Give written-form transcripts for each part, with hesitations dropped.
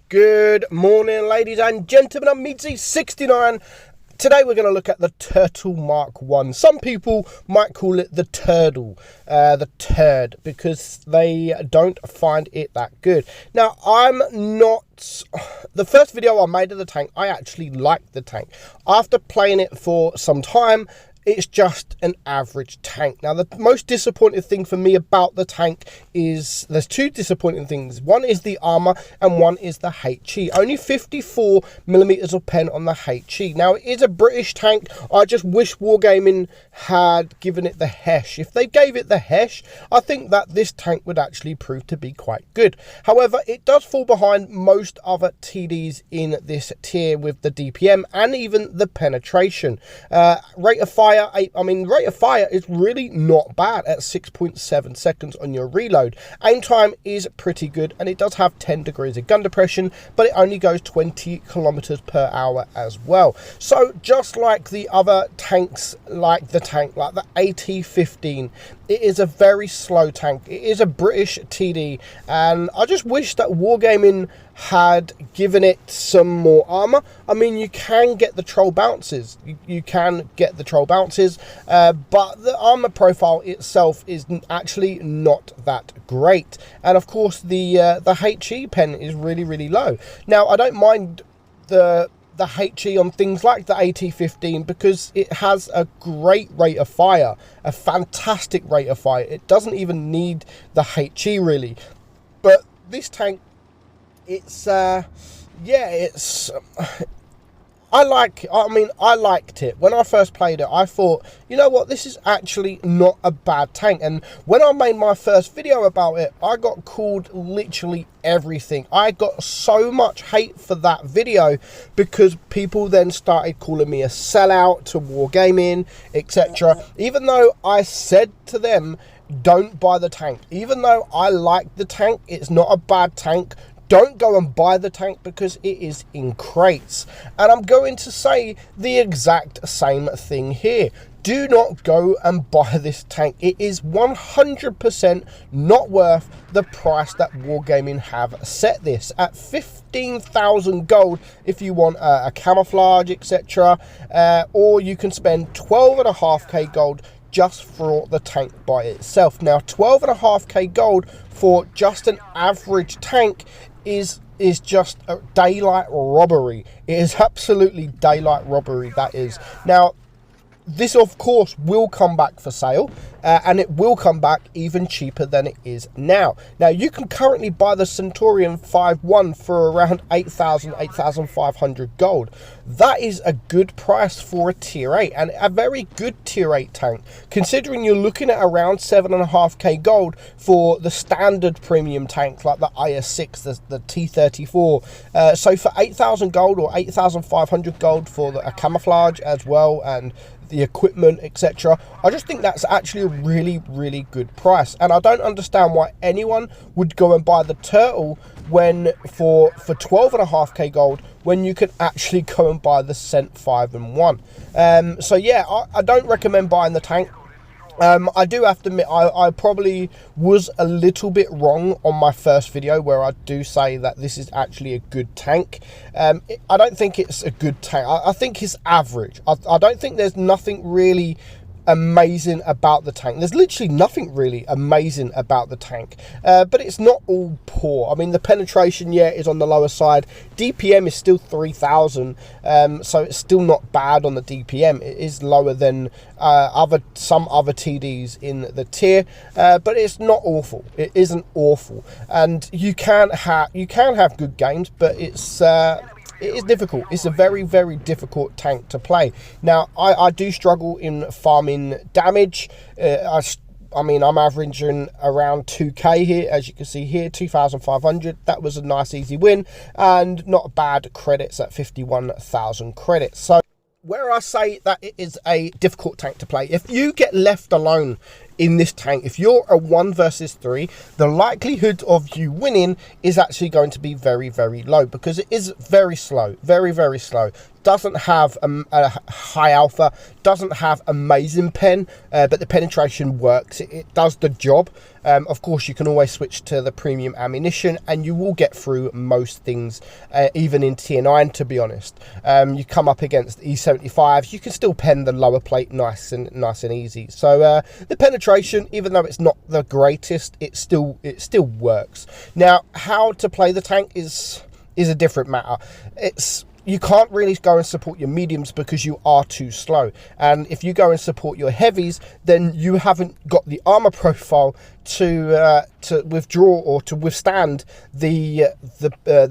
Good morning, ladies and gentlemen. I'm meadsyreplays. Today we're going to look at the Turdle Mark 1. Some people might call it the Turdle, the turd, because they don't find it that good. Now, I'm not... The first video I made of the tank, I actually liked the tank. After playing it for some time, it's just an average tank. Now, the most disappointing thing for me about the tank is there's two disappointing things. One is the armor and one is the HE. Only 54 millimeters of pen on the HE. Now, it is a British tank. I just wish Wargaming had given it the HESH. If they gave it the HESH, I think that this tank would actually prove to be quite good. However, it does fall behind most other TDs in this tier with the DPM and even the penetration. Rate of fire, rate of fire is really not bad at 6.7 seconds on your reload. Aim time is pretty good, and it does have 10 degrees of gun depression, but it only goes 20 kilometers per hour as well. So just like the other tanks, like the AT-15, it is a very slow tank. It is a British TD, and I just wish that Wargaming had given it some more armor. I mean, you can get the troll bounces. You can get the troll bounces, but the armor profile itself is actually not that great. And of course, the HE pen is really, really low. Now, I don't mind the HE on things like the AT-15 because it has a great rate of fire, a fantastic rate of fire. It doesn't even need the HE really. But this tank, I liked it. When I first played it, I thought, you know what, this is actually not a bad tank. And when I made my first video about it, I got called literally everything. I got so much hate for that video because people then started calling me a sellout to Wargaming, etc. Even though I said to them, don't buy the tank. Even though I like the tank, it's not a bad tank. Don't go and buy the tank because it is in crates. And I'm going to say the exact same thing here. Do not go and buy this tank. It is 100% not worth the price that Wargaming have set this at 15,000 gold if you want a camouflage, etc. Or you can spend 12.5k gold just for the tank by itself. Now, 12.5k gold for just an average tank is just a daylight robbery. It is absolutely daylight robbery, that is. Now, this of course will come back for sale, and it will come back even cheaper than it is now. Now, you can currently buy the Centurion 5.1 for around 8,500 gold. That is a good price for a tier 8, and a very good tier 8 tank, considering you're looking at around 7.5k gold for the standard premium tank like the IS-6, the T-34. So for 8,000 gold or 8,500 gold for a camouflage as well, and the equipment, etc. I just think that's actually a really, really good price. And I don't understand why anyone would go and buy the Turdle when for 12.5k gold when you can actually go and buy the Cent 5.1. So yeah, I don't recommend buying the tank. I do have to admit, I probably was a little bit wrong on my first video where I do say that this is actually a good tank. I don't think it's a good tank. I think it's average. I don't think there's nothing really amazing about the tank. There's literally nothing really amazing about the tank, but it's not all poor. I mean, the penetration, yeah, is on the lower side. DPM is still 3,000, so it's still not bad on the DPM. It is lower than some other TDs in the tier, but it's not awful. It isn't awful, and you can have good games, but it is difficult. It's a very, very difficult tank to play. Now, I do struggle in farming damage. I mean, I'm averaging around 2k here, as you can see here, 2,500. That was a nice, easy win, and not bad credits at 51,000 credits. So, where I say that it is a difficult tank to play, if you get left alone in this tank, if you're a 1 versus 3, the likelihood of you winning is actually going to be very, very low because it is very slow, very, very slow. doesn't have a high alpha, doesn't have amazing pen, but the penetration works. It does the job. Of course, you can always switch to the premium ammunition, and you will get through most things, even in tier 9, to be honest. You come up against E75s, you can still pen the lower plate nice and easy. So the penetration, even though it's not the greatest, it still works. Now, how to play the tank is a different matter. You can't really go and support your mediums because you are too slow. And if you go and support your heavies, then you haven't got the armor profile to withdraw or to withstand the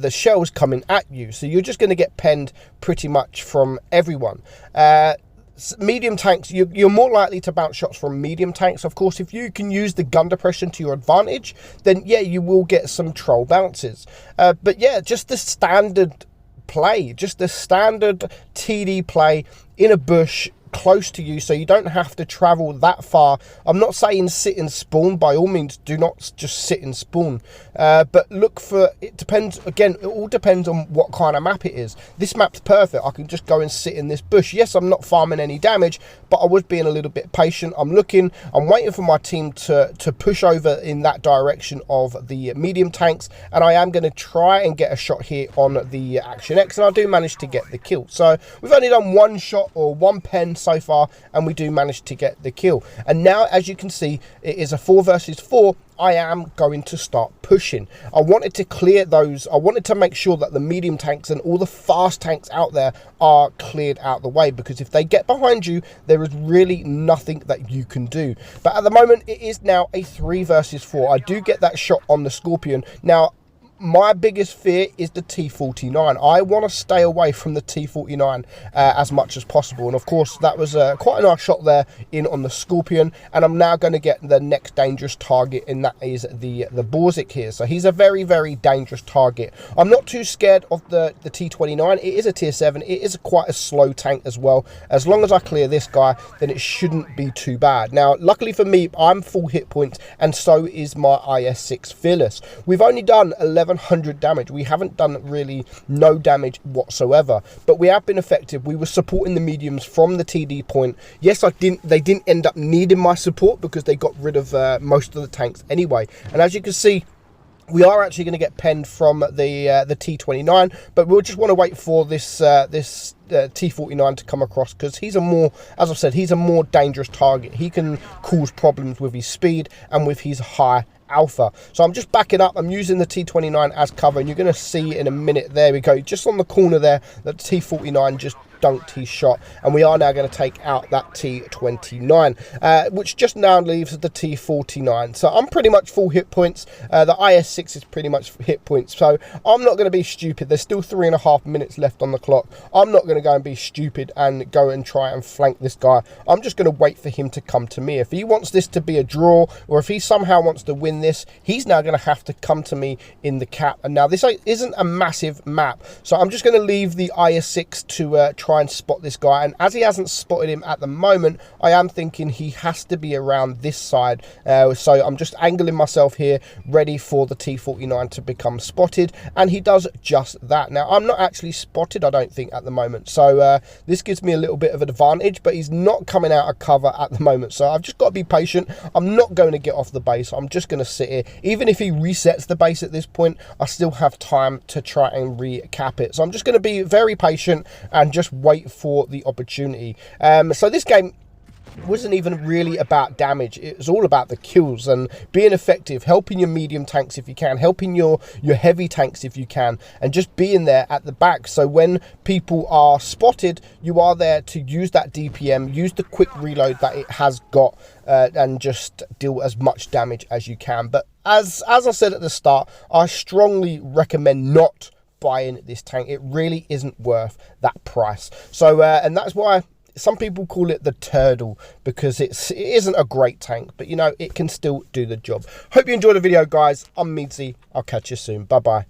shells coming at you. So you're just going to get penned pretty much from everyone. Medium tanks, you're more likely to bounce shots from medium tanks. Of course, if you can use the gun depression to your advantage, then yeah, you will get some troll bounces. But yeah, just the standard play, just the standard TD play in a bush close to you, so you don't have to travel that far. I'm not saying sit and spawn, by all means do not just sit and spawn, but look for, it depends, again, it all depends on what kind of map it is. This map's perfect, I can just go and sit in this bush. Yes, I'm not farming any damage, but I was being a little bit patient. I'm waiting for my team to push over in that direction of the medium tanks, and I am going to try and get a shot here on the Action X, and I do manage to get the kill. So we've only done one shot or one pen so far, and we do manage to get the kill. And now, as you can see, it is a 4 versus 4. I am going to start pushing. I wanted to clear those. I wanted to make sure that the medium tanks and all the fast tanks out there are cleared out the way, because if they get behind you, there is really nothing that you can do. But at the moment, it is now a 3 versus 4. I do get that shot on the Scorpion. Now, my biggest fear is the T49. I want to stay away from the T49 as much as possible. And of course, that was quite a nice shot there in on the Scorpion. And I'm now going to get the next dangerous target, and that is the Borzik here. So he's a very, very dangerous target. I'm not too scared of the T29. It is a tier 7. It is quite a slow tank as well. As long as I clear this guy, then it shouldn't be too bad. Now, luckily for me, I'm full hit points, and so is my IS-6 Fearless. We've only done 1100 damage. We haven't done really no damage whatsoever, but we have been effective. We were supporting the mediums from the TD point. Yes, they didn't end up needing my support because they got rid of most of the tanks anyway. And as you can see, we are actually going to get penned from the T29, but we'll just want to wait for this T49 to come across, because he's a more, as I've said, he's a more dangerous target. He can cause problems with his speed and with his high alpha. So I'm just backing up. I'm using the T29 as cover, and you're going to see in a minute, there we go, just on the corner there, that the T49 just dunked his shot, and we are now going to take out that T29, which just now leaves the T49. So I'm pretty much full hit points. The IS-6 is pretty much hit points, so I'm not going to be stupid. There's still 3.5 minutes left on the clock. I'm not going to go and be stupid and go and try and flank this guy. I'm just going to wait for him to come to me. If he wants this to be a draw, or if he somehow wants to win this, he's now going to have to come to me in the cap. And now this isn't a massive map, so I'm just going to leave the IS-6 to try and spot this guy. And as he hasn't spotted him at the moment, I am thinking he has to be around this side. So I'm just angling myself here, ready for the T49 to become spotted, and he does just that. Now, I'm not actually spotted, I don't think, at the moment, so this gives me a little bit of an advantage, but he's not coming out of cover at the moment, so I've just got to be patient. I'm not going to get off the base. I'm just going to sit here. Even if he resets the base at this point, I still have time to try and recap it. So I'm just going to be very patient and just wait for the opportunity. So this game wasn't even really about damage. It was all about the kills and being effective, helping your medium tanks if you can, helping your heavy tanks if you can, and just being there at the back. So when people are spotted, you are there to use that DPM, use the quick reload that it has got, and just deal as much damage as you can. But as I said at the start, I strongly recommend not buying this tank. It really isn't worth that price. So and that's why some people call it the Turdle, because it isn't a great tank, but you know, it can still do the job. Hope you enjoyed the video, guys. I'm Meadsy. I'll catch you soon. Bye bye.